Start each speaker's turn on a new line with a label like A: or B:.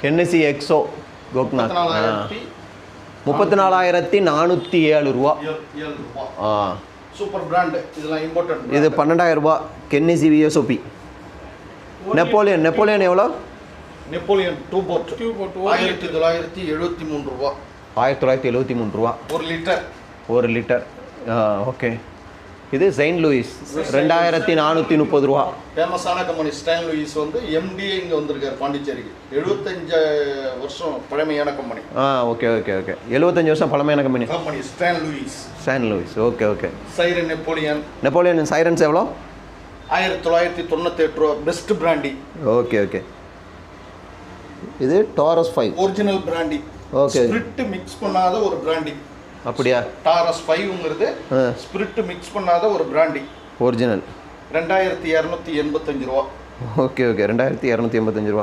A: ஹென்னசி Exo கோக்நாத் 34,407 ரூபா.
B: Super brand. இதெல்லாம் imported.
A: இது 12,000 ரூபா. ஹென்னசி விஎஸ்ஓபி. நெப்போலியன் எவ்வளோ?
B: நெப்போலியன் 2 போர்ட் 1973 ரூபா.
A: 1973 ரூபா.
B: 1 லிட்டர்.
A: ஓகே. இது செயின்ட் லூயிஸ் 2,430 ரூபா.
B: ஃபேமஸான கம்பெனி ஸ்டான் லூயிஸ் வந்து எம்டிஏ இங்கே வந்திருக்காரு பாண்டிச்சேரிக்கு. 75 வருஷம் பழமையான கம்பெனி.
A: Okay okay okay. 75 வருஷம் பழமையான company
B: Stan Louis.
A: Okay okay.
B: சைரன் நெப்போலியன்
A: சைரன்ஸ் எவ்வளோ?
B: 1998 ரூபா. Best brandy.
A: Okay okay. இது டாரஸ் 5
B: original brandy.
A: Okay.
B: Spirit mix பண்ணாத ஒரு பிராண்டி.
A: அப்படியா?
B: டாரஸ் 5ங்கிறது ஸ்பிரிட் மிக்ஸ் பண்ணாத ஒரு பிராண்டி.
A: ஒரிஜினல்.
B: 2285 ரூபா.
A: Okay okay. 2285 ரூபா.